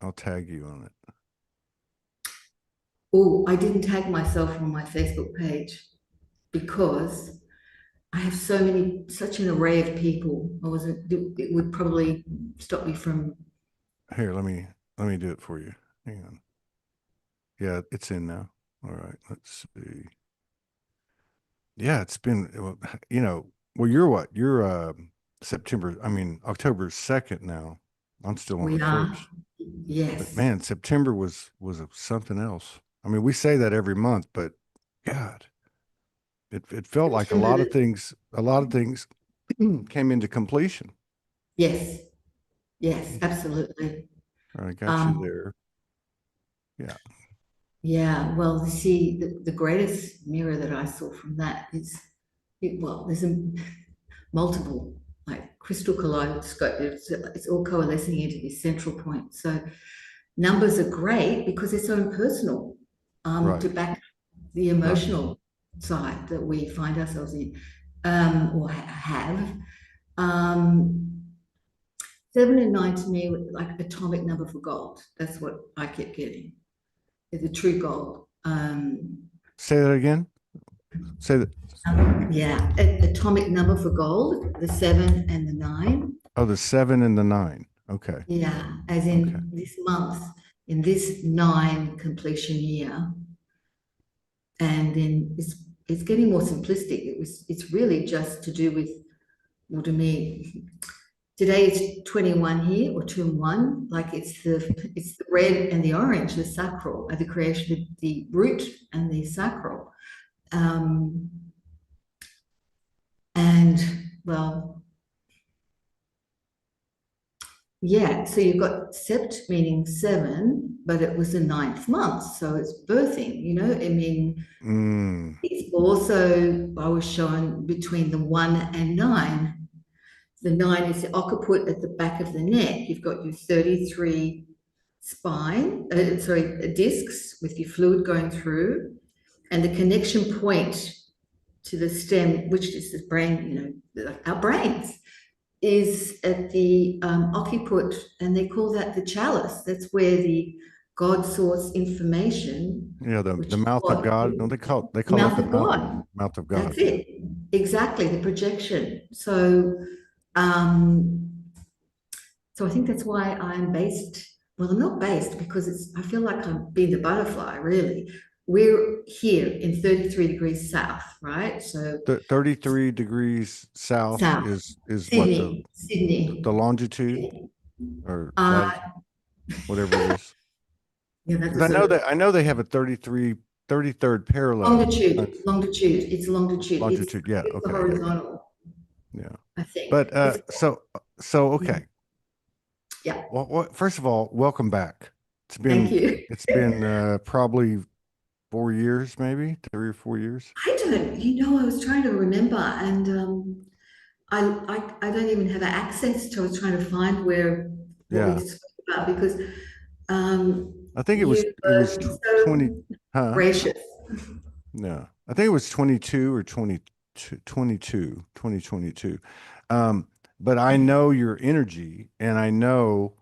I'll tag you on it. Oh, I didn't tag myself on my Facebook page because I have such an array of people. I wasn't, it would probably stop me from. Here, let me do it for you. Hang on. Yeah, it's in now. All right, let's see. Yeah, it's been, well, well, you're what? You're September, I mean, October 2nd now. I'm still on the We are, 1st. But yes. man, September was something else. I mean, we say that every month, but God, it felt like September, a lot of things came into completion. yes, yes, absolutely. All right, I got you Um, there. Yeah. yeah, well, see, the greatest mirror that I saw from that is, well, there's multiple, like crystal kaleidoscope. It's all coalescing into this central point. So numbers are great because they're so impersonal, to Right. back the Right. emotional side that we find ourselves in, or have. Um, 7 and 9 to me were like atomic number for gold. That's what I kept getting. It's a true gold. Say that again. Say that. Yeah, atomic number for gold, the 7 and the 9. Oh, the 7 and the 9. Okay. Yeah, as Okay. in this month, in this 9 completion year, and then it's getting more simplistic. It's really just to do with, well, to me, today it's 21 here, or 2 and 1. Like it's the red and the orange, the sacral, the creation of the root and the sacral. Um, and well, yeah, so you've got sept meaning 7, but it was the ninth month, so it's birthing, I mean, Mm, it's also, I was shown between the 1 and 9. The 9 is the occiput at the back of the neck. You've got your 33 discs with your fluid going through, and the connection point to the stem, which is the brain, our brains, is at the occiput, and they call that the chalice. That's where the God source information, yeah, the which is mouth of what God. No, the they call that mouth the of God. mouth of God. That's it. Exactly, the projection. Um, so I think that's why I'm based. Well, I'm not based because I feel like I'm being the butterfly, really. We're here in 33 degrees south, right? So 33 degrees south south, is what Sydney. the longitude or Uh, latitude, whatever it is. yeah, that's Because a sort of I know they have a 33rd parallel. longitude. It's longitude. Longitude. Yeah. It's the Okay. Yeah. horizontal, Yeah. I think. But okay. Yeah. Well, first of all, welcome back. Thank you. It's been probably 4 years, maybe 3 or 4 years. I was trying to remember, and I don't even have access to. I was trying to find where what we Yeah. spoke about because I think you it was were so 20, huh? gracious. Yeah. I think it was 22 or 2022. Um, but I know your energy and I know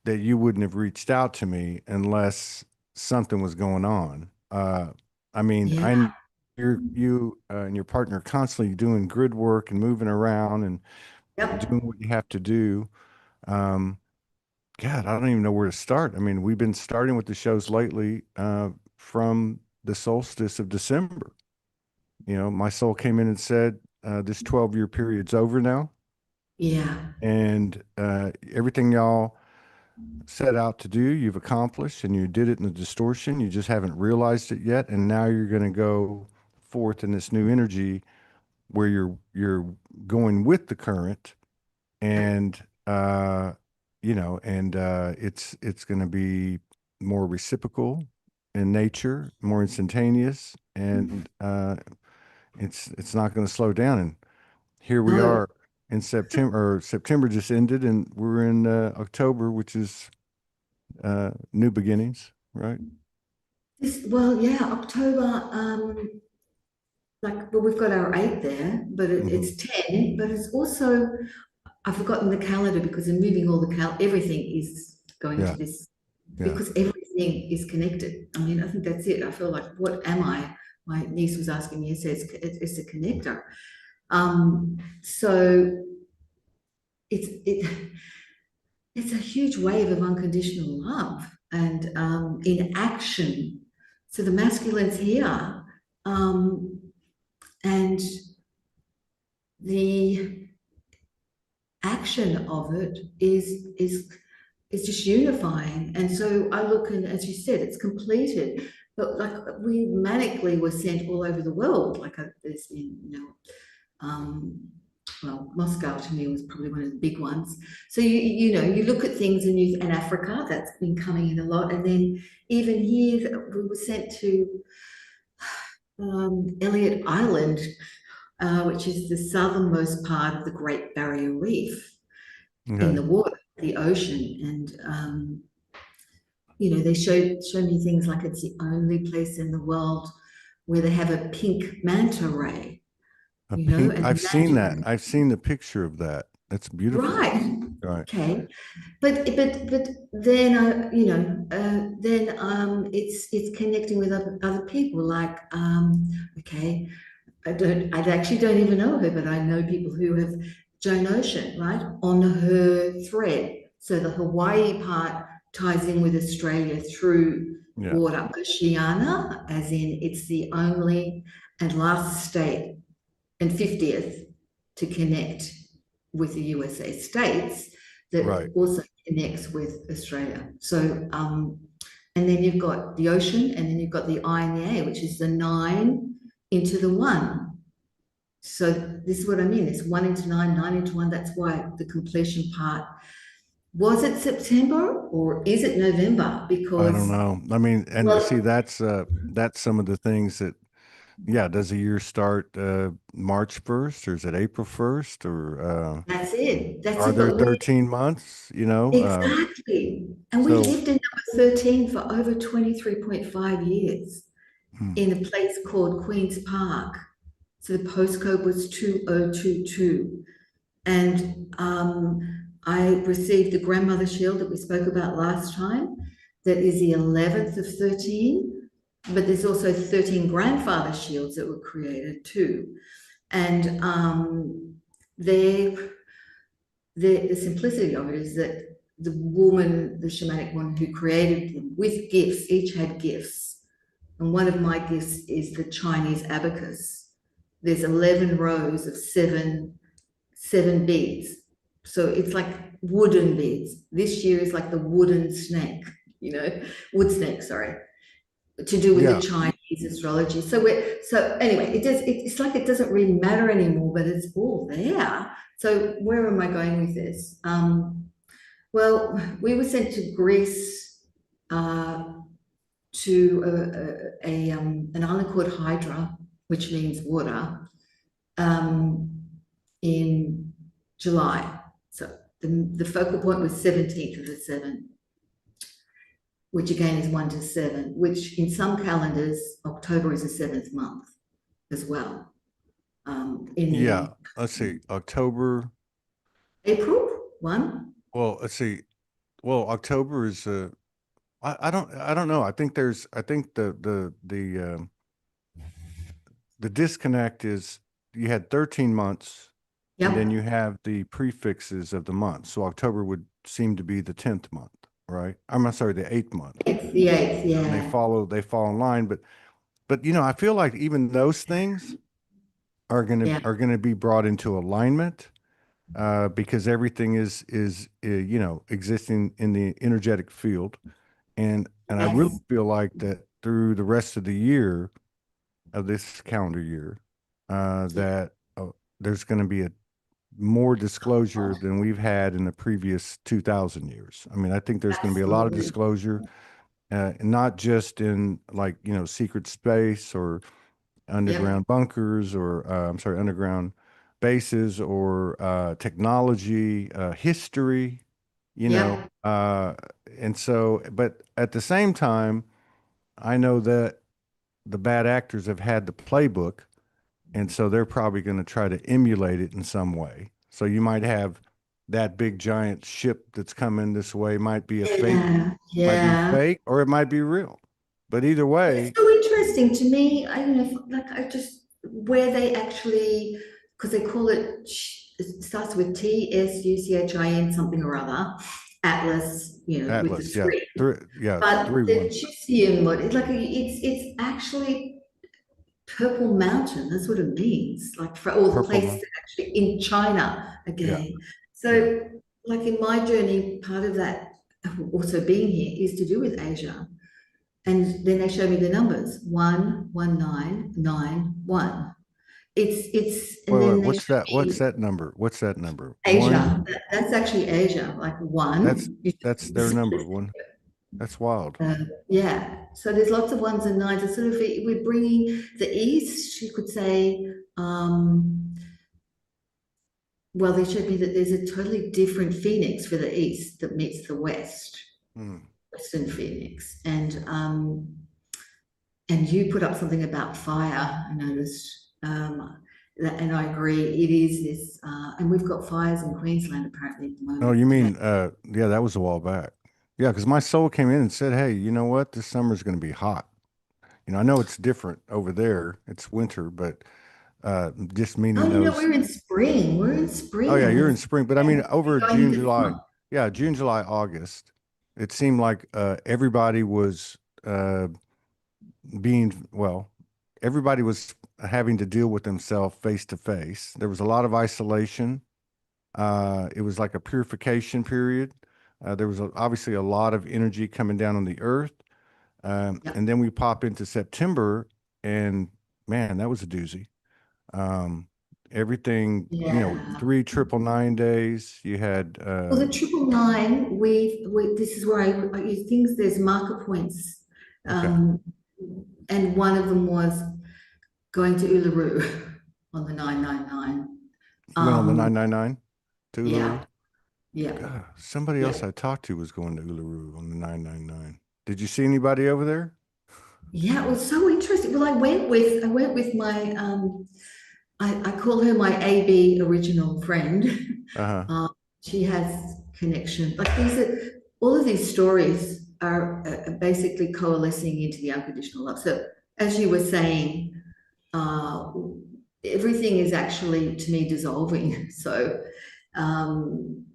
that you wouldn't have reached out to me unless something was going on. I mean, Yeah. you and your partner constantly doing grid work and moving around and Yep. doing what you have to do. Um, God, I don't even know where to start. I mean, we've been starting with the shows lately from the solstice of December. My soul came in and said, this 12-year period's over now. Yeah. And everything y'all set out to do, you've accomplished, and you did it in the distortion. You just haven't realized it yet. And now you're going to go forth in this new energy where you're going with the current and it's going to be more reciprocal in nature, more instantaneous, and it's not going to slow down. And here we No. are in September, or September just ended, and we're in October, which is new beginnings, right? Well, yeah, October. Well, we've got our 8 there, but Hmm. it's 10. But it's also, I've forgotten the calendar because I'm moving all everything is going to Yeah. this. Yeah. because everything is connected. I mean, I think that's it. I feel like, what am I? My niece was asking me, says it's a connector. So it it's a huge wave of unconditional love and in action. So the masculine's here, um, and the action of it is just unifying. And so I look, and as you said, it's completed. But like, we manically were sent all over the world. Like, there's been, um, well, Moscow to me was probably one of the big ones. So you look at things, and Africa, that's been coming in a lot, and then even here we were sent to Elliot Island, which is the southernmost part of the Great Barrier Reef in Okay. the water, the ocean, and they show me things like it's the only place in the world where they have a pink manta ray, A pink, and I've seen magic. that. I've seen the picture of that. That's beautiful. Right. Right. Okay. But then then it's connecting with other people, like okay, I actually don't even know her, but I know people who have Joan Ocean, right, on her thread. So the Hawaii part ties in with Australia through Yeah. water. Oceania, as in it's the only and last state and 50th to connect with the USA states that Right. also connects with Australia. So, and then you've got the ocean, and then you've got the I and the A, which is the 9 into the 1. So this is what I mean. It's 1 into 9, 9 into 1. That's why the completion part. Was it September or is it November? I don't Because, know. I mean, and see, well, that's some of the things that, yeah, does the year start March 1st, or is it April 1st, or that's it. That's are it. there But we 13 months, you know? exactly. And we So lived in number 13 for over 23.5 years hmm, in a place called Queen's Park. So the postcode was 2022. And I received the grandmother shield that we spoke about last time, that is the 11th of 13. But there's also 13 grandfather shields that were created too. And they the simplicity of it is that the woman, the shamanic woman who created them with gifts, each had gifts. And one of my gifts is the Chinese abacus. There's 11 rows of seven beads. So it's like wooden beads. This year is like the wooden snake, wood snake, sorry, to do with the yeah, Chinese astrology. So anyway, it's like it doesn't really matter anymore, but it's all there. So where am I going with this? Well, we were sent to Greece, to an island called Hydra, which means water, um, in July. So the focal point was 17th of the 7th, which again is 1 to 7, which in some calendars, October is the 7th month as well. In yeah. the Let's see, October. April 1, Well, let's see. Well, October is I don't know. I think the disconnect is you had 13 months, and then yep, you have the prefixes of the month. So October would seem to be the 10th month, right? I'm sorry, the 8th month. it's the 8th, And yeah, they fall in line, but I feel like even those things yeah, are gonna be brought into alignment, because everything is existing in the energetic field, and I really yes, feel like that through the rest of the year, of this calendar year, yeah, that there's going to be a more disclosure than we've had in the previous 2000 years. I mean, I think there's going to be a lot of absolutely, disclosure, not just in, like, secret space or yep, underground bunkers, or I'm sorry, underground bases, or technology, history, you know. yep, And so, but at the same time, I know that the bad actors have had the playbook, and so they're probably going to try to emulate it in some way. So you might have that big giant ship that's coming this way might be a fake, Yeah, might be yeah. fake, or it might be real. But either It's way, so interesting to me. I, like I just where they actually, because they call it, it starts with TSUCHIN something or other, Atlas, with the Atlas, yeah, three. yeah, But three the one, Chusian, what it's like, it's actually Purple Mountain. That's what it means. Like for all the purple places moon. that actually in China Yeah, again. yeah. So, like in my journey, part of that also being here is to do with Asia. And then they show me the numbers 11991. And Wait, then they what's show that? What's me that number? What's that number? One. Asia. That's actually Asia, like That's one. that's their number. One. That's wild. Yeah. So there's lots of ones and nines. It's sort of we're bringing the East, you could say. Well, they showed me that there's a totally different Phoenix for the East that meets the West, Hmm. Western Phoenix, and you put up something about fire, I noticed. And I agree, it is this, and we've got fires in Queensland apparently at the Oh, moment you today. mean, yeah, that was a while back. Yeah, because my soul came in and said, "Hey, you know what? This summer's going to be hot." I know it's different over there. It's winter, but just Oh, meaning those. we're in spring. We're in Oh spring yeah, and you're in spring, but I mean, over we're going June, into July, summer. yeah, June, July, August, it seemed like everybody was being well, everybody was having to deal with themselves face to face. There was a lot of isolation. It was like a purification period. There was obviously a lot of energy coming down on the earth. Yeah. And then we pop into September, and man, that was a doozy. Um, Everything, Yeah. 3 999 days. You had, Well, the 999, this is where I use things, there's marker points. okay, Um, and one of them was going to Uluru on the 999. you went on the Um, 999 to yeah, Uluru. yeah, God, somebody yeah. else I talked to was going to Uluru on the 999. Did you see anybody over there? Yeah, it was so interesting. Well, I went with my I call her my AB original friend. Uh-huh. She has connection. Like all of these stories are basically coalescing into the unconditional love. So as you were saying, uh, everything is actually to me dissolving. So um,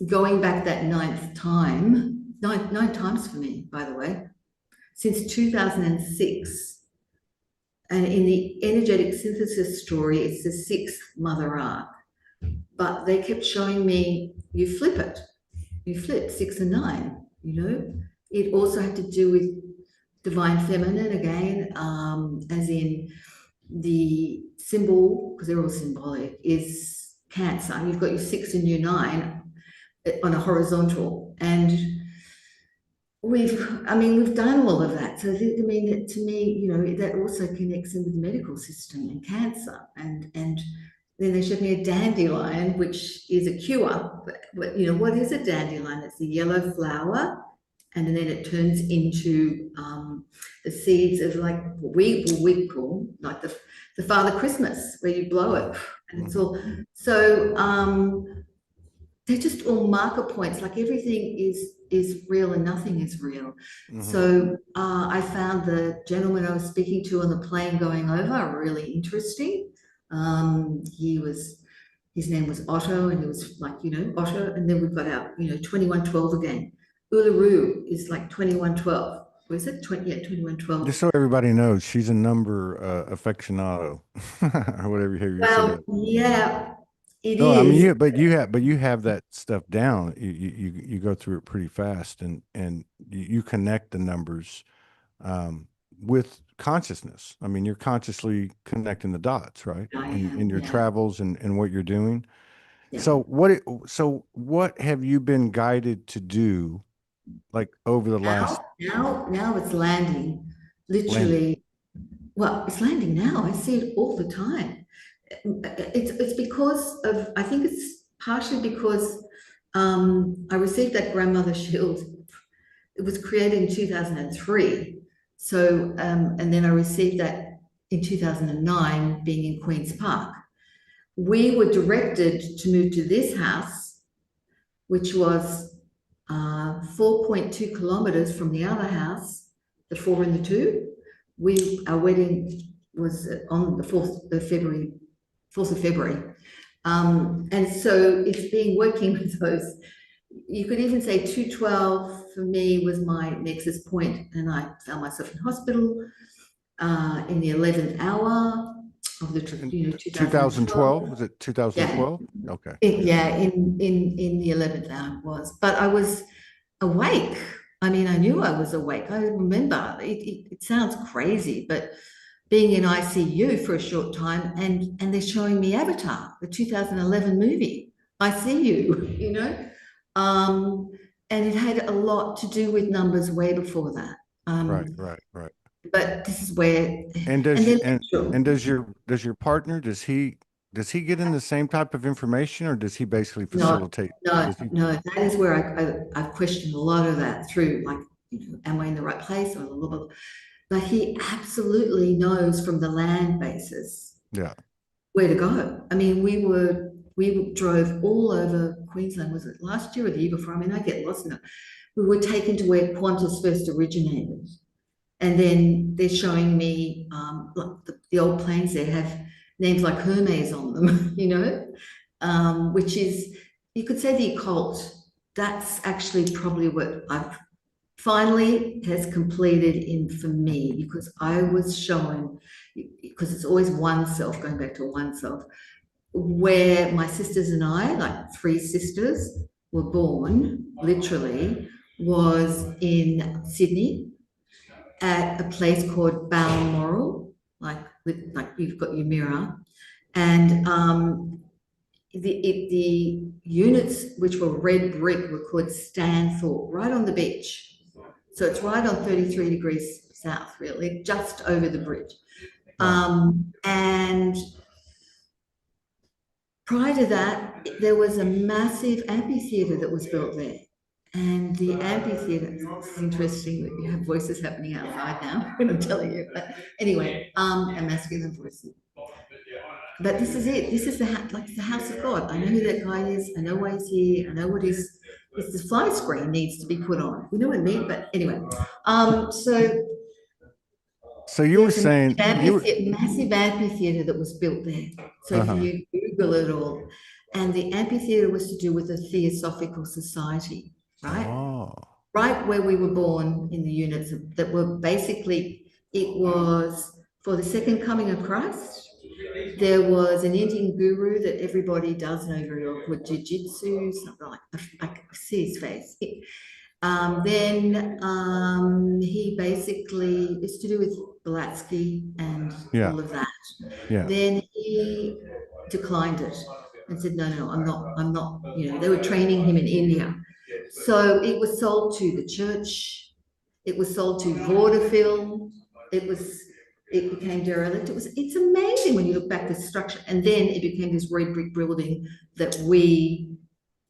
going back that nine times for me, by the way, since 2006. And in the energetic synthesis story, it's the sixth mother arc. But they kept showing me you flip it, you flip 6 and 9. It also had to do with divine feminine again, as in the symbol, because they're all symbolic, is Cancer. You've got your 6 and your 9 on a horizontal. And we've done all of that. So I mean, to me, that also connects in with the medical system and cancer. And then they showed me a dandelion, which is a cure. But what is a dandelion? It's a yellow flower, and then it turns into the seeds of like what we call like the Father Christmas, where you blow it, and it's Hmm. all so. They're just all marker points. Like everything is real and nothing is real. Hmm. So I found the gentleman I was speaking to on the plane going over really interesting. His name was Otto, and he was like, Otto. And then we've got our 2112 again. Uluru is like 2112. What is it? 2112. Just so everybody knows, she's a number aficionado, or whatever you say Well, it. yeah, it No, I mean is. but you have that stuff down. You go through it pretty fast, and you connect the numbers um, with consciousness. I mean, you're consciously connecting the dots, right? I In am, your yeah, travels and what you're doing. yeah. So what have you been guided to do like over the last Now it's landing, landing? literally. Well, it's landing now. I see it all the time. It's because of. I think it's partially because I received that grandmother shield. It was created in 2003. So and then I received that in 2009, being in Queen's Park. We were directed to move to this house which was 4.2 kilometers from the other house, the 4 and the 2. Our wedding was on the 4th of February, 4th of February. And so it's been working with those. You could even say 212 for me was my nexus point, and I found myself in hospital in the 11th hour of the 2012. 2012? Was it Yeah, 2012? Okay. in the 11th hour it was. But I was awake. I mean, I knew I was awake. I remember it sounds crazy, but being in ICU for a short time, and they're showing me Avatar, the 2011 movie. I see you, you know. And it had a lot to do with numbers way before that. Right, Um, right, right. but this is where, And and does then and does your partner, does he get in the same type of information, or does he basically no, facilitate? no, Does he? no, that is where I've questioned a lot of that through, like, am I in the right place or blah, blah, blah. But he absolutely knows from the land basis Yeah. where to go. I mean, we drove all over Queensland. Was it last year or the year before? I mean, I get lost in it. We were taken to where Qantas first originated. And then they're showing me like the old planes there have names like Hermes on them, which is, you could say the occult. That's actually probably what I've finally has completed in for me, because I was shown, because it's always oneself, going back to oneself, where my sisters and I, like 3 sisters, were born, literally, was in Sydney at a place called Balmoral, like you've got your mirror, and the units which were red brick were called Stanthorpe, right on the beach. So it's right on 33 degrees south, really, just over the bridge. Wow. And prior to that, there was a massive amphitheatre that was built there. And the amphitheatre, it's interesting that you have voices happening outside now when I'm telling you. But anyway, a masculine voice. But this is it. This is like the house of God. I know who that guy is. I know why he's here. I know what his it's the fly screen needs to be put on. You know what I mean? But anyway, so So you were there's a saying you were. massive amphitheatre that was built there. So if Uh-huh. you Google it all, and the amphitheatre was to do with the Theosophical Society, right? Oh. Right where we were born, in the units that were basically, it was for the second coming of Christ. There was an Indian guru that everybody does know very well called Jiu-Jitsu, something like, I can see his face. Then he basically, it's to do with Blavatsky and Yeah. all of that. Yeah. Then he declined it and said, no, no, I'm not, they were training him in India. So it was sold to the church. It was sold to vaudeville. It became derelict. It's amazing when you look back at the structure. And then it became this red brick building that we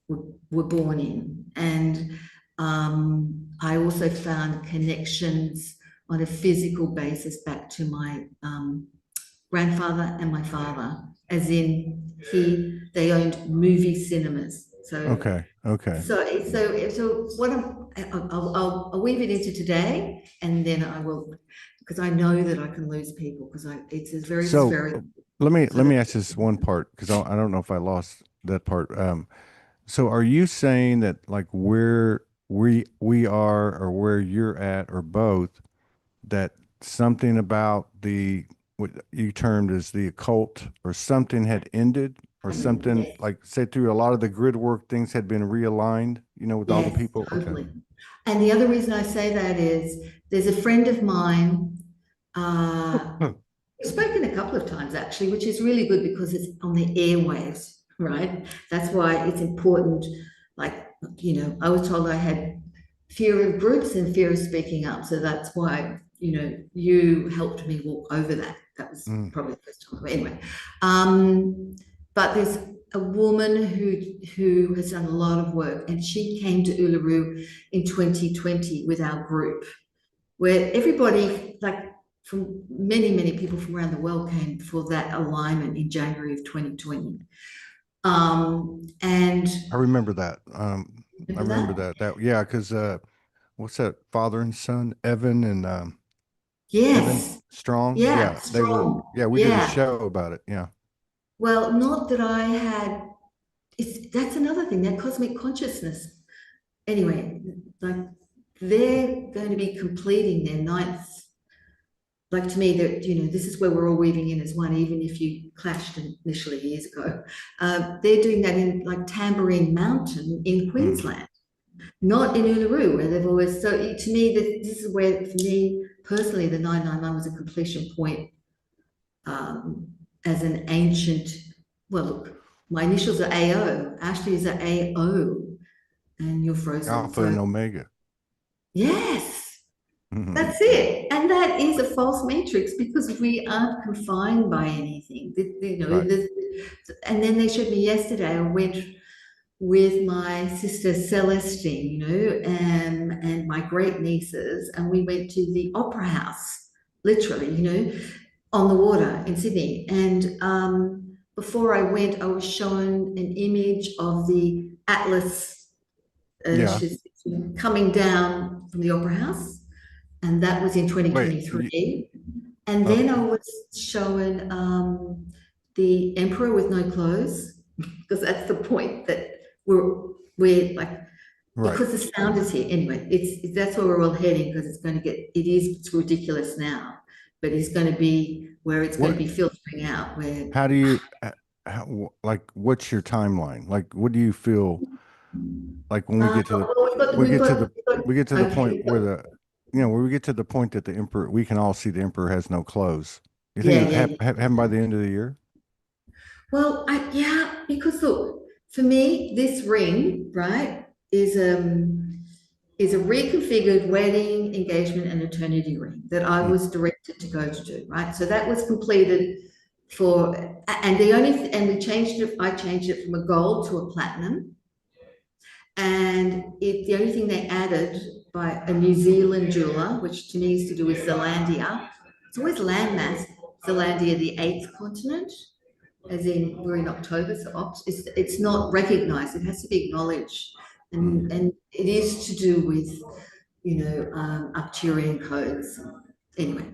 were born in. And I also found connections on a physical basis back to my grandfather and my father, as in they owned movie cinemas. So Okay. Okay. so what I'll weave it into today, and then I will, because I know that I can lose people, because it's a very So very let me ask this one part, because I don't know if I lost that part. So are you saying that, like, where we are, or where you're at, or both, that something about what you termed as the occult, or something had ended, or something, yes, like, say, through a lot of the grid work, things had been realigned, with all the yes, people? Okay. totally. And the other reason I say that is there's a friend of mine. Hmm. We've spoken a couple of times actually, which is really good because it's on the airwaves, right? That's why it's important. Like, I was told I had fear of groups and fear of speaking up. So that's why, you helped me walk over that. That was Mm. probably the first time. But anyway, but there's a woman who has done a lot of work, and she came to Uluru in 2020 with our group, where everybody, like, from many, many people from around the world came for that alignment in January of 2020. And I remember that. I remember remember that? that. Yeah, because what's that? Father and son, Evan and Evan Yes. Strong. Yeah, Yeah, they were. strong. Yeah, we did a Yeah. show about it. Yeah. Well, not that I had, that's another thing, that cosmic consciousness. Anyway, like they're going to be completing their ninth. Like to me, that this is where we're all weaving in as one, even if you clashed initially years ago. They're doing that in like Tamborine Mountain in Mm. Queensland, not in Uluru, where they've always. So to me, this is where, for me personally, the 999 was a completion point, um, as an ancient. Well, look, my initials are AO. Ashley is a AO, and you're frozen. Alpha So and Omega. yes, Mhm. that's it. And that is a false matrix because we aren't confined by anything. Right. And then they showed me yesterday, I went with my sister Celestine, and my great nieces, and we went to the Opera House, literally, on the water in Sydney. And before I went, I was shown an image of the Atlas, Yeah. she's coming down from the Opera House, and that was in Wait. 2023. And Uh, then I was shown the Emperor with no clothes, because that's the point that we're like, right. because the sound is here. Anyway, that's where we're all heading, because it's ridiculous now, but it's going to be where it's going to What? be filtering out. Where How do you? Like, what's your timeline? Like, what do you feel like when we get to the well, we get to the we get to the okay, point where where we get to the point that the emperor we can all see the emperor has no clothes. You think yeah, it yeah, yeah. happen by the end of the year? Well, yeah, because look, for me, this ring, right, is a reconfigured wedding, engagement, and eternity ring that I Mm. was directed to go to do, right? So that was completed and we changed it, I changed it from a gold to a platinum. And the only thing they added by a New Zealand jeweler, which to me is to do with Zealandia, it's always landmass, Zealandia, the eighth continent, as in we're in October, so it's not recognized, it has to be acknowledged. Mm. And it is to do with, Arcturian codes. Anyway,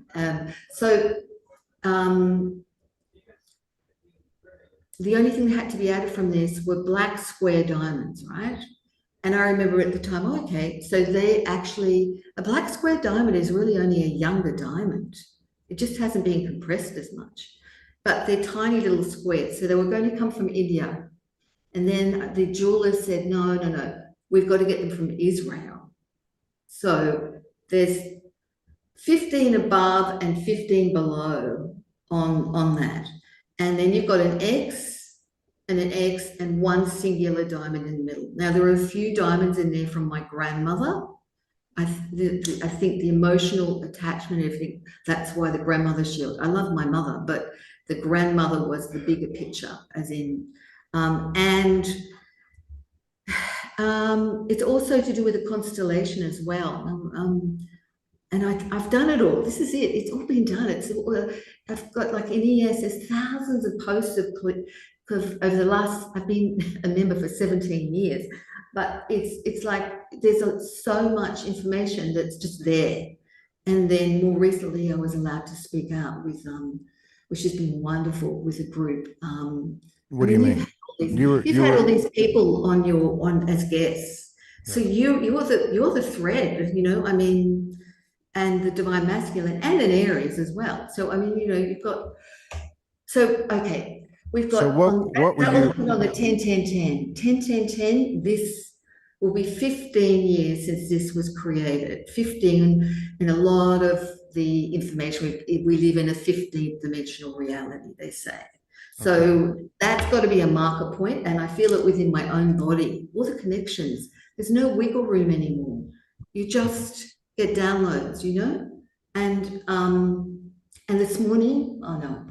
um, the only thing that had to be added from this were black square diamonds, right? And I remember at the time, oh, okay, so a black square diamond is really only a younger diamond. It just hasn't been compressed as much. But they're tiny little squares. So they were going to come from India. And then the jeweler said, no, no, no, we've got to get them from Israel. So there's 15 above and 15 below on that. And then you've got an X and one singular diamond in the middle. Now, there are a few diamonds in there from my grandmother. I think the emotional attachment, everything, that's why the grandmother shield. I love my mother, but the grandmother was the bigger picture, as in, and it's also to do with the constellation as well. And I've done it all. This is it. It's all been done. I've got like in ES, there's thousands of posts of because over the last, I've been a member for 17 years, but it's like there's so much information that's just there. And then more recently, I was allowed to speak out which has been wonderful with a group. I What do you mean, mean? you've You had all were these people on as guests, so yeah. you're the thread, I mean, and the divine masculine and an Aries as well. So I mean, you've got, so okay, we've So got on what were that will you? happen on the 10 10 10 10 10. This will be 15 years since this was created. 15, and a lot of the information, we live in a 15th dimensional reality, they say. Okay. So that's got to be a marker point, and I feel it within my own body. All the connections. There's no wiggle room anymore. You just get downloads, and this morning, oh no,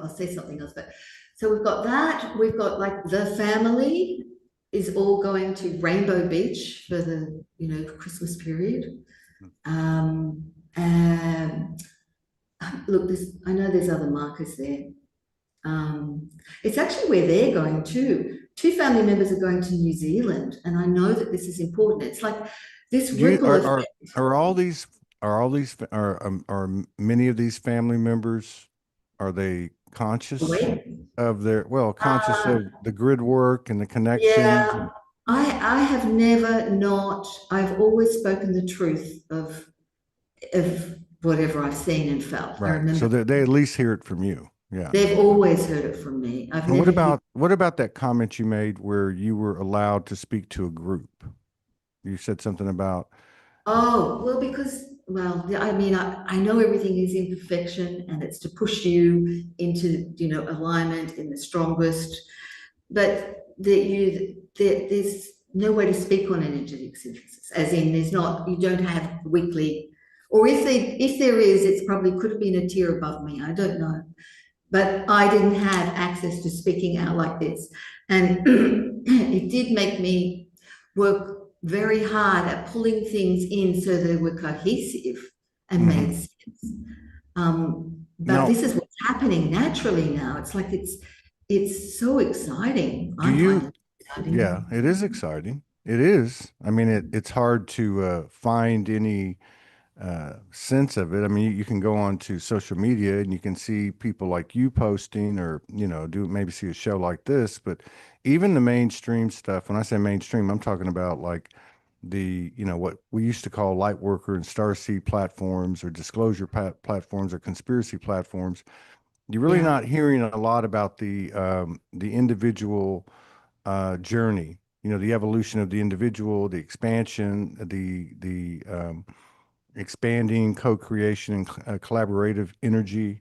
I'll say something else. But so we've got that. We've got like the family is all going to Rainbow Beach for the Christmas period. And look, I know there's other markers there. It's actually where they're going too. Two family members are going to New Zealand, and I know that this is important. It's like this Do you ripple effect. are all these are many of these family members, are they conscious Wait, of their, well, conscious uh, of the grid work and the connections yeah, and I have never not. I've always spoken the truth of whatever I've seen and felt. I right. remember So they at least hear it from you. Yeah. they've always heard it from me. I've And never hid. what about that comment you made where you were allowed to speak to a group? You said something about, Oh, well, because, well, yeah, I mean, I know everything is imperfection and it's to push you into, alignment in the strongest, but there's no way to speak on energetic synthesis, as in you don't have weekly, or if there is, it's probably could have been a tier above me. I don't know. But I didn't have access to speaking out like this. And it did make me work very hard at pulling things in so they were cohesive and mhm. made sense. But Now, this is what's happening naturally now. It's like it's so exciting. do I find you, it yeah, exciting. it is exciting. It is. I mean, it's hard to find any sense of it. I mean, you can go on to social media and you can see people like you posting or, do maybe see a show like this, but even the mainstream stuff, when I say mainstream, I'm talking about like what we used to call light worker and starseed platforms or disclosure platforms or conspiracy platforms. You're really Yeah. not hearing a lot about the individual journey, the evolution of the individual, the expansion, the expanding co-creation and collaborative energy.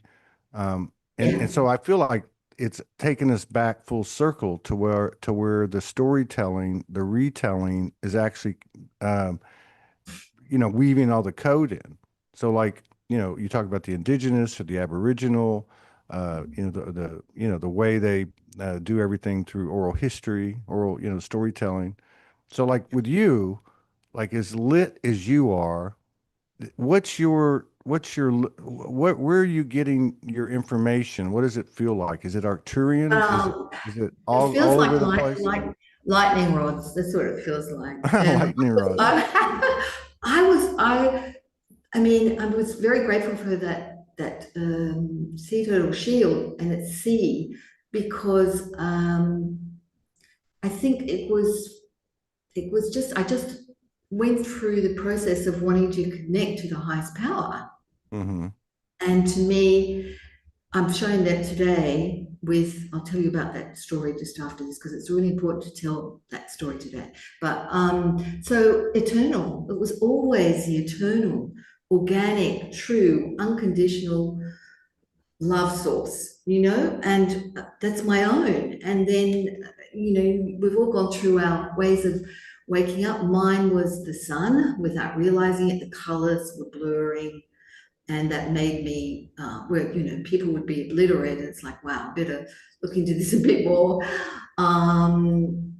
And Yeah. so I feel like it's taken us back full circle to where the storytelling, the retelling is actually, um, weaving all the code in. So like, you talk about the indigenous or the aboriginal, the way they do everything through oral history, oral, storytelling. So like with you, like as lit as you are, where are you getting your information? What does it feel like? Is it Arcturian? Um, Is it it all feels over like the place? lightning rods. That's what it feels like. And Lightning rods. I mean, I was very grateful for that sea turtle shield and its sea because I think it was just I just went through the process of wanting to connect to the highest power, Hmm. and to me, I'm showing that today with, I'll tell you about that story just after this because it's really important to tell that story today. But so eternal, it was always the eternal, organic, true, unconditional love source, and that's my own. And then, we've all gone through our ways of waking up. Mine was the sun without realizing it, the colors were blurring and that made me where people would be obliterated. It's like, wow, better look into this a bit more. um,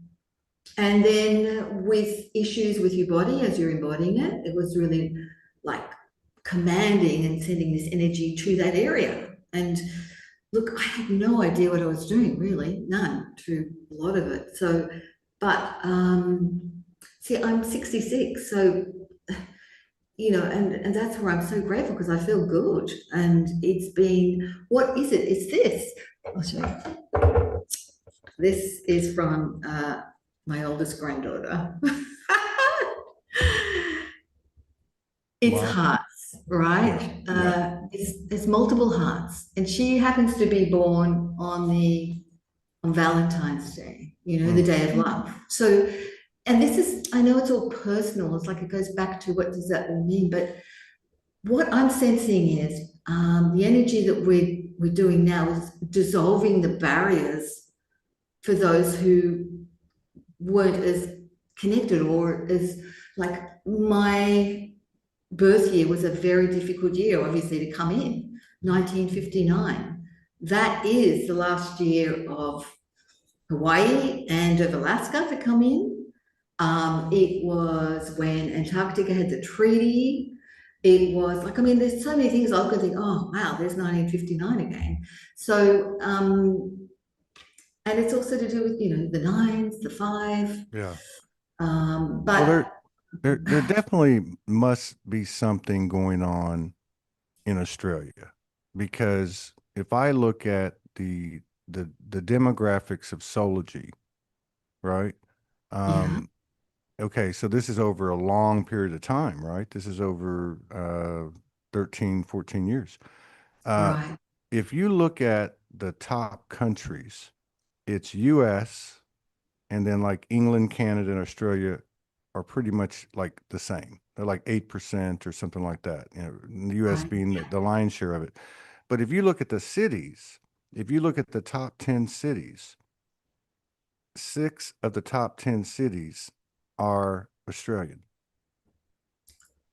and then with issues with your body as you're embodying it, it was really like commanding and sending this energy to that area. And look, I had no idea what I was doing, really, none, to a lot of it. So, but see, I'm 66, so and that's where I'm so grateful because I feel good. And it's been, what is it? It's this. I'll show you. This is from my oldest granddaughter. It's Wow. hearts, Yeah. right? Yeah. It's multiple hearts, and she happens to be born on Valentine's Day, the Mm. day of love. So, and this is, I know it's all personal. It's like it goes back to what does that all mean, but what I'm sensing is the energy that we're doing now is dissolving the barriers for those who weren't as connected or as like my birth year was a very difficult year, obviously, to come in 1959. That is the last year of Hawaii and of Alaska to come in. It was when Antarctica had the treaty. it was like, I mean, there's so many things I could think, oh, wow, there's 1959 again. So, and it's also to do with, the nines, the five. Yeah. Well, But there definitely must be something going on in Australia, because if I look at the demographics of Soulogy, right? yeah, Um, okay, so this is over a long period of time, right? This is over 13, 14 years. Uh, right, if you look at the top countries, it's US, and then like England, Canada, and Australia are pretty much like the same. They're like 8% or something like that. The US right. being the lion's share of it. But if you look at the cities, if you look at the top 10 cities, six of the top 10 cities are Australian.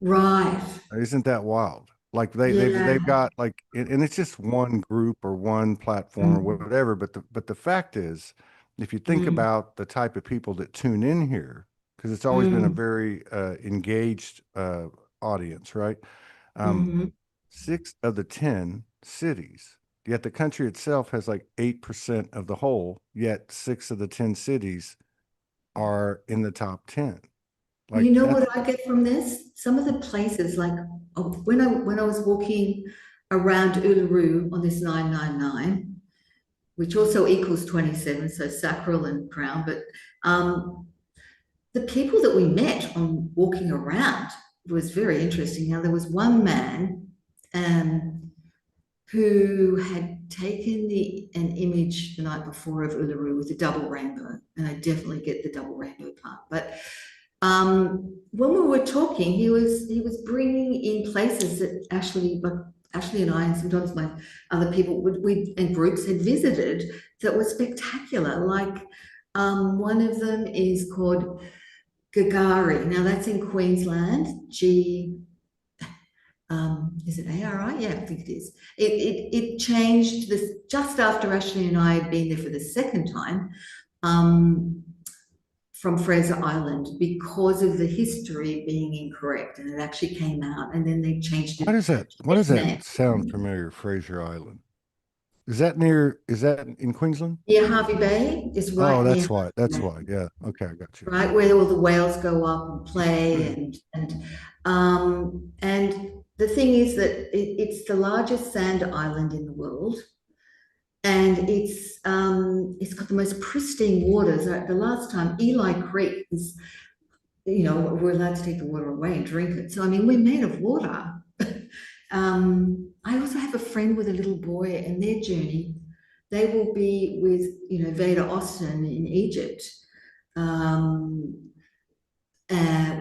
Right. Isn't that wild? Like they've Yeah. got like, and it's just one group or one platform or Mm, whatever. But the fact is, if you think mm, about the type of people that tune in here, because it's always been a mm, very engaged audience, right? Um, mm. six of the 10 cities, yet the country itself has like 8% of the whole, yet six of the 10 cities are in the top 10. You Like know that's, what I get from this? Some of the places, like when I was walking around Uluru on this 999, which also equals 27, so sacral and crown, but um, the people that we met on walking around was very interesting. Now there was one man um, who had taken an image the night before of Uluru with a double rainbow, and I definitely get the double rainbow part. But when we were talking, he was bringing in places that Ashley and I, and sometimes my other people we and groups had visited that were spectacular. Like one of them is called Gagari. Now that's in Queensland. Is it ARI? Yeah, I think it is. It changed this just after Ashley and I had been there for the second time. Um, from Fraser Island because of the history being incorrect, and it actually came out, and then they changed why it does that why does its that name. sound familiar? Fraser Island. Is that in Queensland? Yeah, Harvey Bay is Oh, right near that's why. Harvey That's Bay, why. Yeah. Okay, I got you. right where all the whales go up and play, and the thing is that it's the largest sand island in the world, and it's got the most pristine waters. The last time Eli Creek is, we're allowed to take the water away and drink it. So I mean, we're made of water. I also have a friend with a little boy, and their journey, they will be with, Veda Austin in Egypt, um,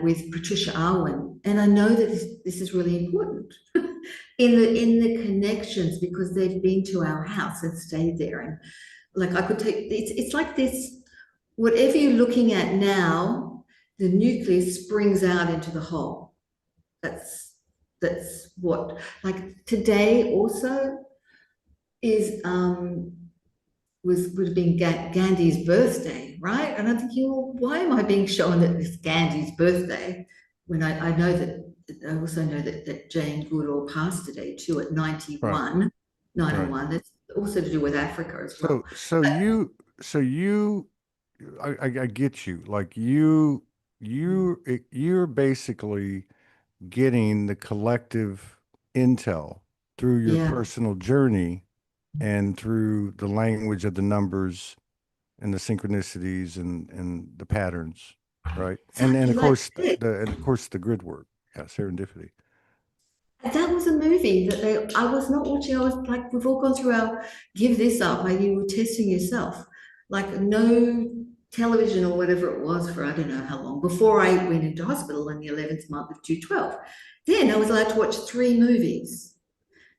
with Patricia Arwen, and I know that this is really important in the connections because they've been to our house and stayed there, and like I could take it's like this. Whatever you're looking at now, the nucleus springs out into the whole. That's what, like, today also is would have been Gandhi's birthday, right? And I'm thinking, well, why am I being shown that it's Gandhi's birthday when I know that I also know that Jane Goodall passed today too at Right. 91, Right. 901. That's also to do with Africa as well. So so you so you I get you. Like you're basically getting the collective intel through your Yeah, personal journey and through the language of the numbers and the synchronicities and the patterns, right? And exactly of like course it. the grid work. Yeah, serendipity. That was a movie that I was not watching. I was like, we've all gone through our give this up, like you were testing yourself. Like no television or whatever it was for I don't know how long before I went into hospital in the 11th month of 212. Then I was allowed to watch 3 movies.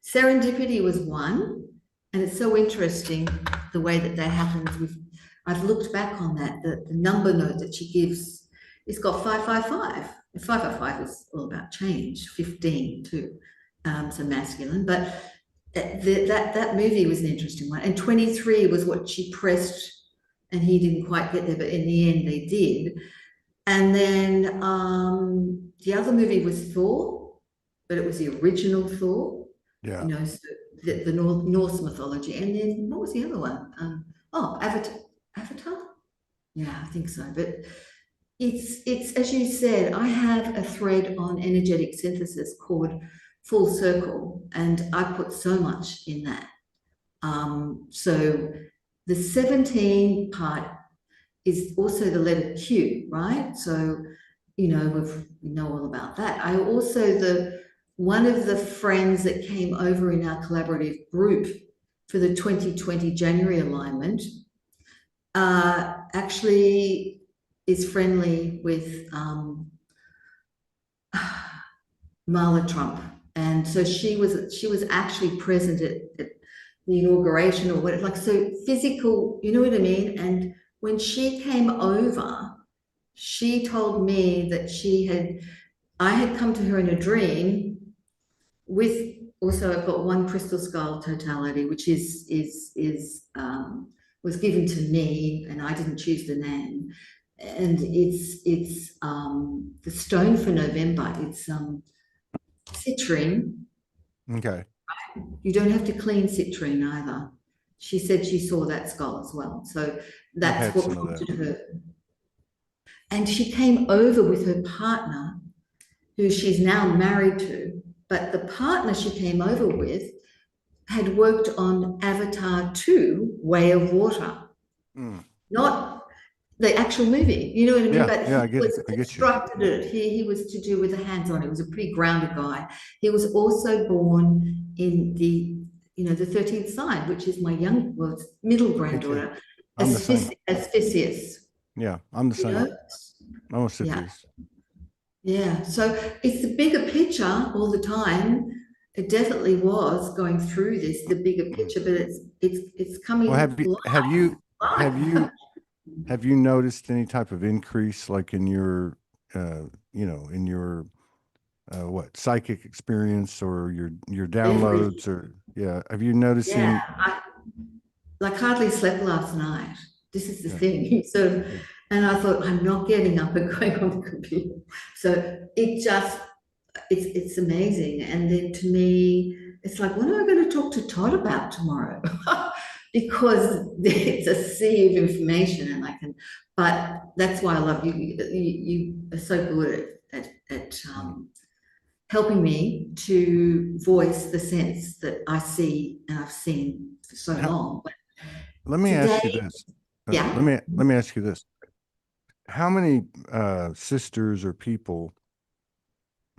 Serendipity was one, and it's so interesting the way that happens. I've looked back on that. The number note that she gives, it's got 555. And 555 is all about change. 15 too, so masculine. But that movie was an interesting one. And 23 was what she pressed, and he didn't quite get there, but in the end they did. And then the other movie was Thor, but it was the original Thor, Yeah. so the Norse mythology. And then what was the other one? Oh, Avatar. Avatar? Yeah, I think so. But it's as you said, I have a thread on energetic synthesis called Full Circle, and I put so much in that. So the 17 part is also the letter Q, right? So, we know all about that. I also, one of the friends that came over in our collaborative group for the 2020 January alignment actually is friendly with Marla Trump. And so she was actually present at the inauguration or what, like, so physical, you know what I mean? And when she came over, she told me that I had come to her in a dream with, also I've got one crystal skull totality, which was given to me, and I didn't choose the name. And it's the stone for November. It's citrine. Okay. You don't have to clean citrine either. She said she saw that skull as well. So I've that's had what some of that. prompted her. And she came over with her partner, who she's now married to. But the partner she came over with had worked on Avatar 2, Way of Water, not the actual movie. You know what I mean? Yeah, But yeah, he I get it. was I get you. constructed it. He was to do with the hands-on. He was a pretty grounded guy. He was also born in the 13th sign, which is my middle Me too. granddaughter, I'm the same. Asphyxius. Yeah, I'm the You same. know? I'm a Yeah. Siphius. Yeah, so it's the bigger picture all the time. It definitely was going through this, the bigger picture, but it's Well, coming have you have live, you have live. you have you noticed any type of increase, like in your, in your what, psychic experience, or your Everything. downloads, or yeah? Have you noticed Yeah, any? I like hardly slept last night. This is the Yeah, thing. So, yeah. and I thought I'm not getting up and going on the computer. So it's amazing. And then to me, it's like, what am I going to talk to Todd about tomorrow? Because it's a sea of information, and but that's why I love you. You are so good at helping me to voice the sense that I see and I've seen for so How, long. But let me today, ask you this. yeah, Let me ask you this. How many sisters or people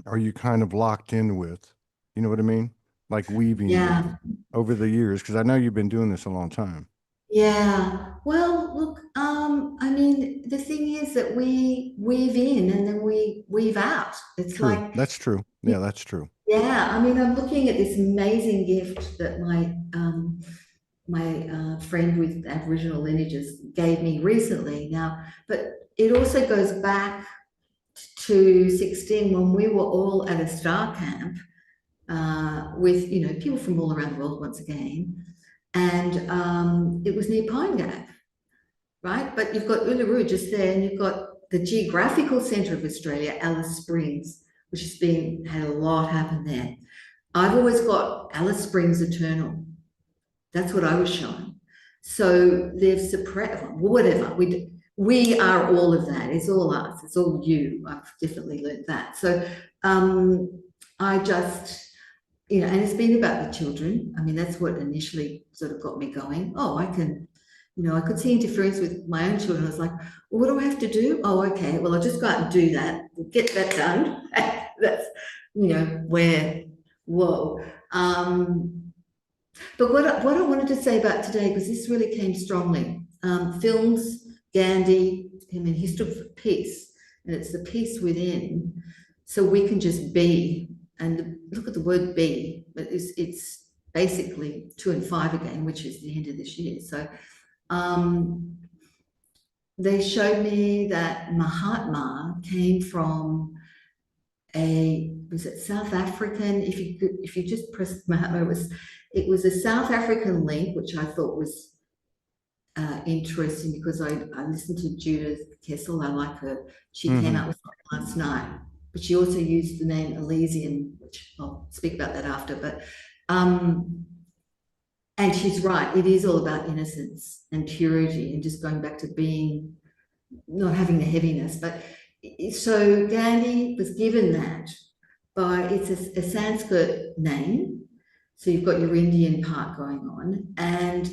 are you kind of locked in with? You know what I mean? Like weaving with yeah. over the years, because I know you've been doing this a long time. Yeah, well, look, I mean, the thing is that we weave in and then we weave out. It's True. like, That's true. Yeah, that's true. yeah, I mean, I'm looking at this amazing gift that my friend with Aboriginal lineages gave me recently. Now, but it also goes back to 16 when we were all at a star camp with people from all around the world once again, and it was near Pine Gap, right? But you've got Uluru just there, and you've got the geographical centre of Australia, Alice Springs, which had a lot happen there. I've always got Alice Springs Eternal. That's what I was shown. So they've suppressed whatever. We are all of that. It's all us. It's all you. I've definitely learned that. So I just, and it's been about the children. I mean, that's what initially sort of got me going. Oh, I could see interference with my own children. I was like, well, what do I have to do? Oh, okay. Well, I'll just go out and do that. We'll get that done. That's, where, whoa. But what I wanted to say about today, because this really came strongly, films, Gandhi, history of peace, and it's the peace within. So we can just be, and look at the word be, but it's basically 2 and 5 again, which is the end of this year. So they showed me that Mahatma came from was it South African? If you just press Mahatma, it was a South African link, which I thought was interesting because I listened to Judith Kessel. I like her. She came out with something last night. but she also used the name Elysium, which I'll speak about that after. But um, and she's right, it is all about innocence and purity and just going back to being, not having the heaviness. But so Gandhi was given that by, it's a Sanskrit name. So you've got your Indian part going on. And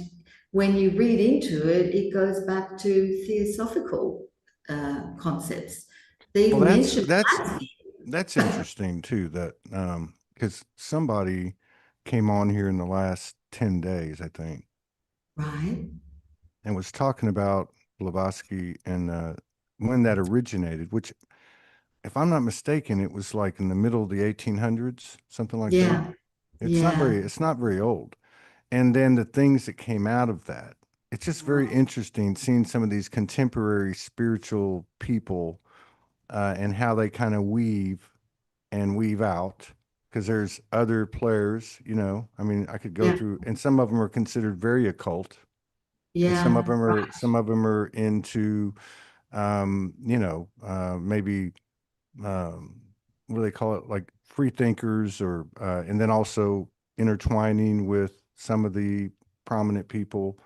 when you read into it, it goes back to theosophical concepts. They Well, even mention that's interesting too. That because somebody came on here in the last 10 days, I think, right? and was talking about Blavatsky and when that originated. Which, if I'm not mistaken, it was like in the middle of the 1800s, something like that. Yeah, yeah, It's not very old. And then the things that came out of that. It's just very right. interesting seeing some of these contemporary spiritual people and how they kind of weave and weave out because there's other players, I mean, I could go Yeah, through and some of them are considered very occult and yeah, right. some of them are into maybe um what do they call it, like free thinkers or and then also intertwining with some of the prominent people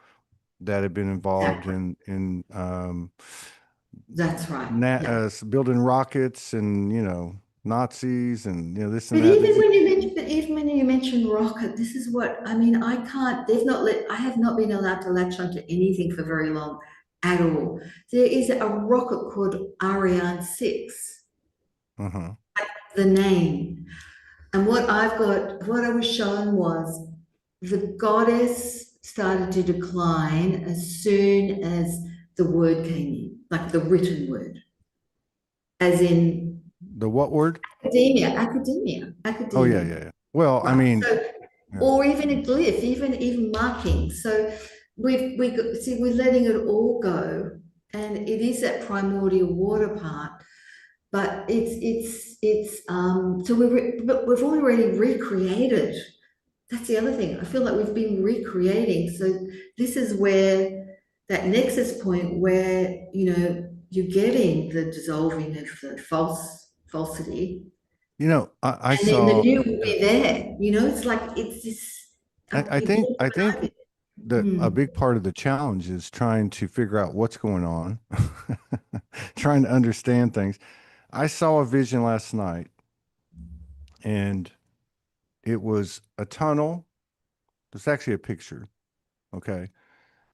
that have been involved Exactly. in That's right. Yeah. building rockets and Nazis and this and But that. even when you mention, but even when you mention rocket, this is what I mean. I can't. They've not let. I have not been allowed to latch onto anything for very long, at all. There is a rocket called Ariane 6. Uh-huh. The name, and what I was shown was the goddess started to decline as soon as the word came in, like the written word, as in The what word? Oh yeah, academia. yeah, yeah. Well, I Right. mean, So, yeah. or even a glyph, even marking. So we're letting it all go, and it is that primordial water part. But so but we've already recreated. That's the other thing. I feel like we've been recreating. So this is where that nexus point where you're getting the dissolving of the falsity, I and then the saw. new will Yeah. be there. It's like it's this I think evolving. that a Mm. big part of the challenge is trying to figure out what's going on, trying to understand things. I saw a vision last night, and it was a tunnel. It's actually a picture, okay?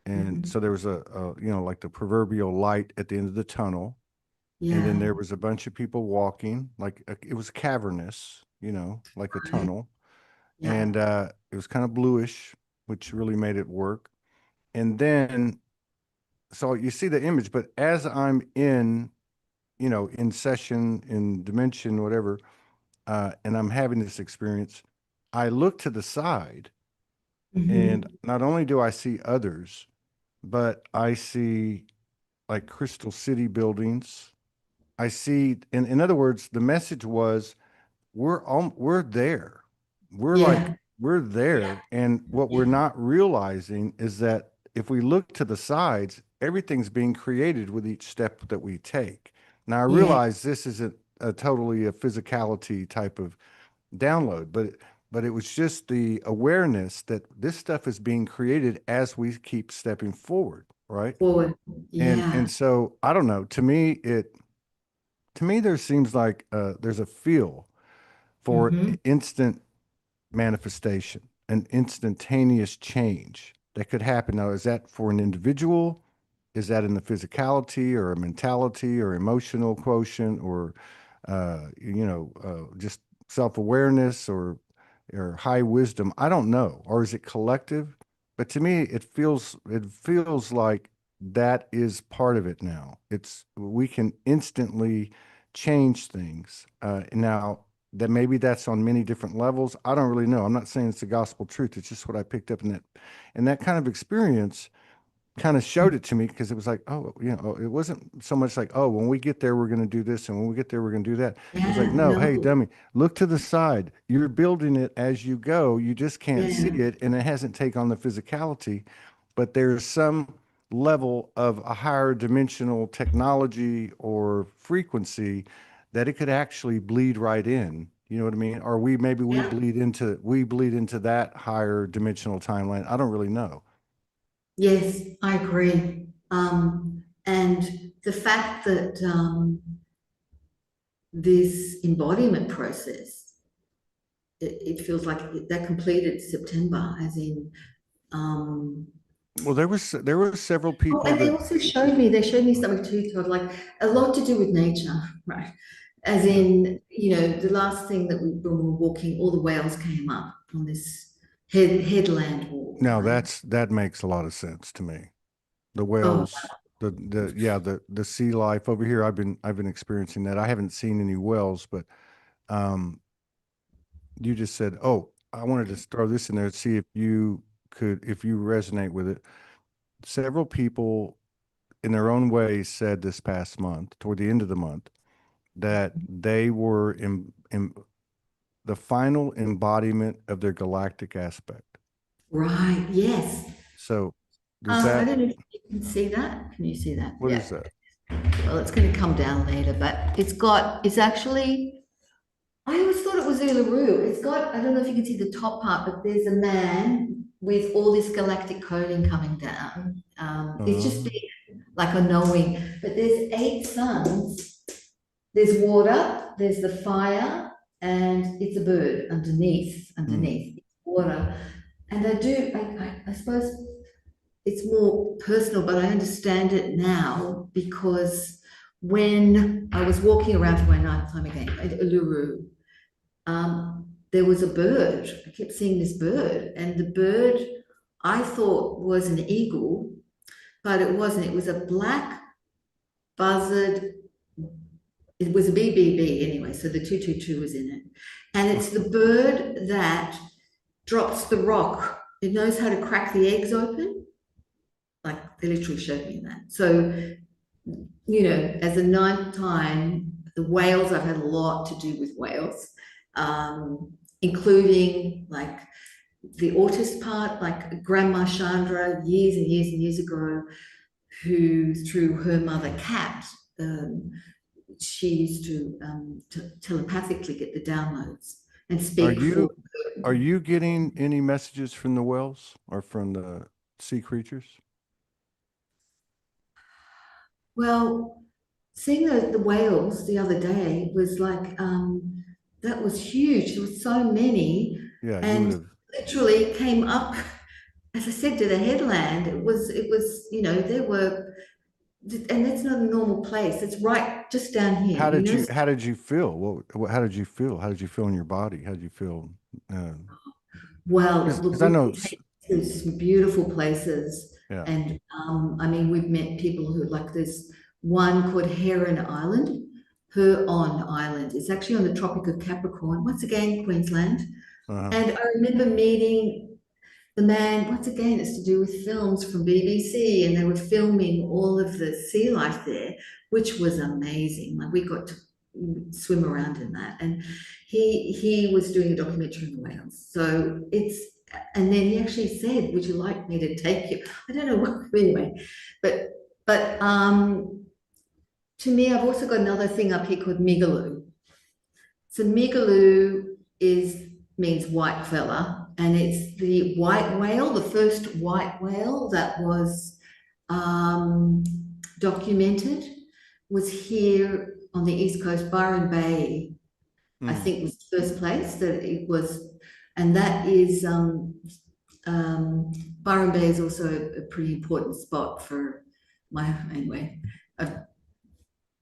And Mhm. so there was like the proverbial light at the end of the tunnel, and then Yeah, there was a bunch of people walking, like it was cavernous, like a right. tunnel, Yeah. and it was kind of bluish, which really made it work. And then, so you see the image, but as I'm in session, in dimension, whatever, and I'm having this experience, I look to the side, and Hmm. not only do I see others, but I see like Crystal City buildings. I see, in other words, the message was we're there. Yeah. We're Yeah. there. And what we're Yeah. not realizing is that if we look to the sides, everything's being created with each step that we take. Now I Yeah. realize this isn't a totally a physicality type of download, but it was just the awareness that this stuff is being created as we keep stepping forward, right? Forward. And Yeah. so I don't know. To me there seems like there's a feel for Hmm. instant manifestation, an instantaneous change that could happen. Now, is that for an individual? Is that in the physicality or a mentality or emotional quotient or, just self-awareness or high wisdom? I don't know. Or is it collective? But to me, it feels like that is part of it now. We can instantly change things. Now, that maybe that's on many different levels. I don't really know. I'm not saying it's the gospel truth. It's just what I picked up in that kind of experience kind of showed it to me because it was like, oh, it wasn't so much like, oh, when we get there, we're going to do this. And when we get there, we're going to do that. It was like, Yeah. no, hey, No. dummy, look to the side. You're building it as you go. You just can't see Yeah. it. And it hasn't taken on the physicality, but there's some level of a higher dimensional technology or frequency that it could actually bleed right in. You know what I mean? Or we maybe Yeah. we bleed into that higher dimensional timeline. I don't really know. Yes, I agree. And the fact that this embodiment process, it feels like that completed September, as in, um, Well, there were several oh, people and they that also they showed me something too, Todd, like a lot to do with nature, right? As yeah. in, the last thing that when we were walking, all the whales came up on this headland walk, Now right? that makes a lot of sense to me. The Oh, whales, the yeah, the sea life over here. I've been experiencing that. I haven't seen any whales, but um, you just said, oh, I wanted to throw this in there to see if you resonate with it. Several people in their own way said this past month, toward the end of the month, that they were in the final embodiment of their galactic aspect. right, yes. So does that, I don't know if you can see that. Can you see that? what Yeah. is that? Well, it's going to come down later, but it's actually, I always thought it was Uluru. It's got, I don't know if you can see the top part, but there's a man with all this galactic coding coming down. It's just Uh, like a knowing, but there's 8 suns. There's water, there's the fire, and it's a bird mm. underneath water. And I suppose it's more personal, but I understand it now because when I was walking around for my ninth time again at Uluru, there was a bird. I kept seeing this bird, and the bird I thought was an eagle, but it wasn't. It was a black buzzard. It was a BBB anyway, so the 222 was in it. And it's the bird that drops the rock. It knows how to crack the eggs open. Like they literally showed me that. So, as a ninth time, the whales, I've had a lot to do with whales, including like the autist part, like Grandma Chandra, years and years and years ago, who through her mother Cat, she used to telepathically get the downloads and Are speak for. you are you getting any messages from the whales or from the sea creatures? Well, seeing the whales the other day was like, that was huge. There were so many, Yeah, you would and have. literally came up, as I said, to the headland. It was, there were, and that's not a normal place. It's right just down here, How did you feel? How did you feel? How did you feel in your body? How did you feel? Uh, Well, look, I we've know, been taken to some beautiful places, yeah, and I mean, we've met people who like there's one called Heron Island, Huron Island. It's actually on the Tropic of Capricorn, once again, Queensland. uh-huh. And I remember meeting the man, once again, it's to do with films from BBC, and they were filming all of the sea life there, which was amazing. Like we got to swim around in that, and he was doing a documentary on the whales. So and then he actually said, "Would you like me to take you?" I don't know what anyway, but to me, I've also got another thing up here called Migaloo. So Migaloo is means white fella, and it's the white whale, the first white whale that was um, documented, was here on the east coast, Byron Bay. I Mm. think was the first place that it was, and that is Byron Bay is also a pretty important spot for my anyway.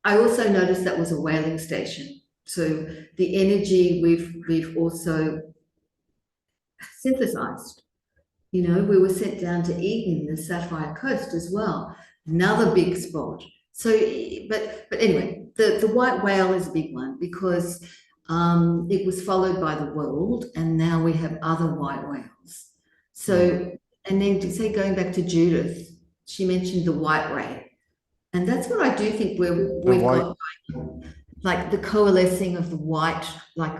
I also noticed that was a whaling station. So the energy we've also synthesized. We were sent down to Eden, the Sapphire Coast as well, another big spot. So, but anyway, the white whale is a big one because it was followed by the world, and now we have other white whales. Mm. So, and then to say going back to Judith, she mentioned the white ray, and that's what I do think The we've white, got, like the coalescing of the white, like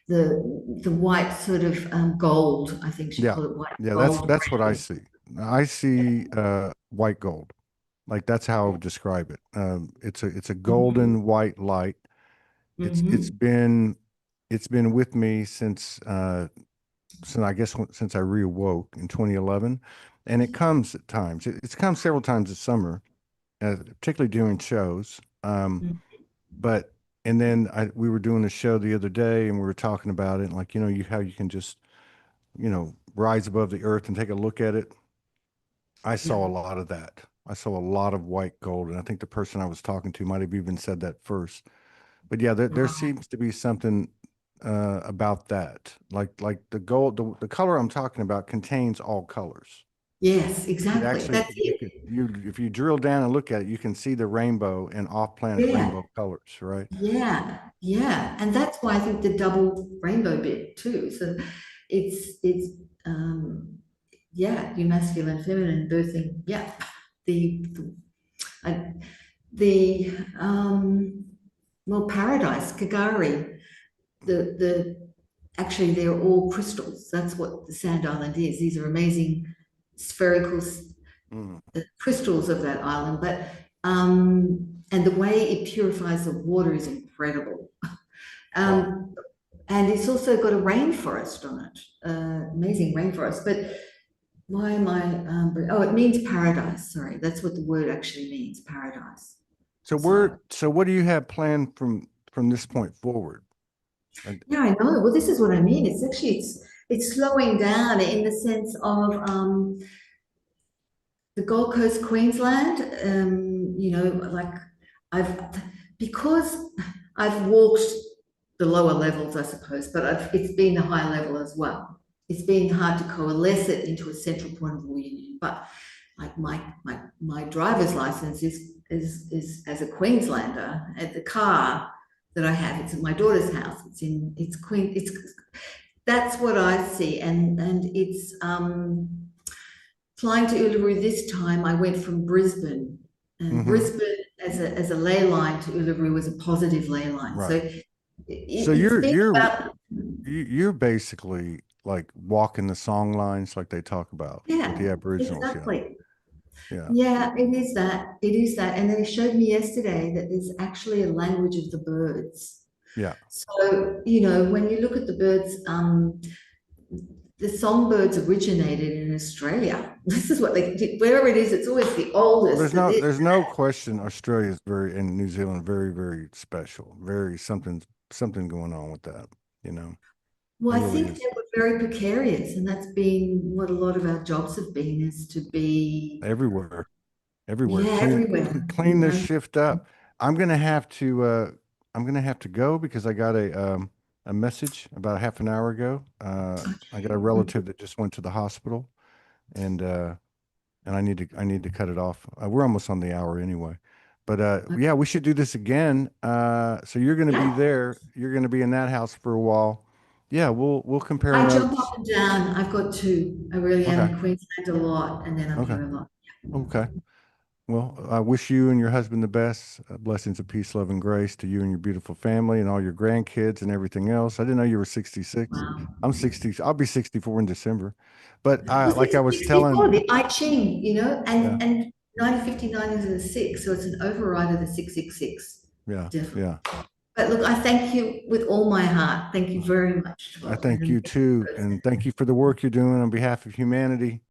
the white sort of gold. I think she yeah, called it white yeah, gold. that's what I see. I see white gold. Like that's how I would describe it. It's a golden white light, It's it's Mm-hmm. been it's been with me since I guess since I reawoke in 2011, and it comes at times. It's come several times this summer, particularly during shows. But and then we were doing a show the other day, and we were talking about it, like you how you can just rise above the earth and take a look at it. I Yeah. saw a lot of that. I saw a lot of white gold, and I think the person I was talking to might have even said that first. But yeah, there Right. seems to be something about that. Like the gold, the color I'm talking about contains all colors. Yes, It exactly. actually, That's you it. could you if you drill down and look at it, you can see the rainbow and off-planet Yeah. rainbow colors, right? Yeah. Yeah. And that's why I think the double rainbow bit too. So it's um yeah, your masculine, feminine, birthing. Yeah. The I, the well, paradise, Kagari, the actually they're all crystals. That's what the Sand Island is. These are amazing spherical Mm, crystals of that island, but and the way it purifies the water is incredible. wow. Um, and it's also got a rainforest on it, amazing rainforest. But why am I? Oh, it means paradise. Sorry, that's what the word actually means, paradise. So So what do you have planned from this point forward? And, yeah, I know. Well, this is what I mean. It's actually it's slowing down in the sense of the Gold Coast, Queensland. Like I've because I've walked the lower levels, I suppose, but it's been a high level as well. It's been hard to coalesce it into a central point of union. But like my driver's license is as a Queenslander. At the car that I have, it's at my daughter's house. It's Queen. It's that's what I see, and it's flying to Uluru this time. I went from Brisbane, and hmm Brisbane as a ley line to Uluru was a positive ley line. So right. So it's been about you're basically like walking the song lines like they talk about with yeah, the Aboriginals. Yeah. exactly. Yeah. Yeah, it is that. It is that. And they showed me yesterday that there's actually a language of the birds. Yeah. So, when you look at the birds, the songbirds originated in Australia. This is what wherever it is, it's always the Well, oldest. there's no question Australia is very and New Zealand very, very special. Very something going on with that, you know. Well, It I really think is they were very precarious, and that's been what a lot of our jobs have been, is to be, everywhere. Everywhere. yeah, everywhere, Clean this shift up. I'm gonna have to I'm gonna have to go because I got a message about half an hour ago. I got a Okay. relative that just went to the hospital and I need to cut it off. We're almost on the hour anyway. But yeah, we should do this again. So you're gonna be Yeah. there. You're gonna be in that house for a while. Yeah, we'll compare I jump up notes. and down. I've got two. I really am Okay. in Queensland a lot, and then I'm Okay. here a lot. Okay. Well, I wish you and your husband the best. Blessings of peace, love, and grace to you and your beautiful family and all your grandkids and everything else. I didn't know you were 66. Wow. I'm 60. I'll be 64 in December. But Well, like I was 64, telling, the I Ching, yeah, and 1959 is a six, so it's an override of the 666. yeah, Definitely. yeah. But look, I thank you with all my heart. Thank you very much I for thank you and too. And thank you for the work you're doing on behalf of humanity.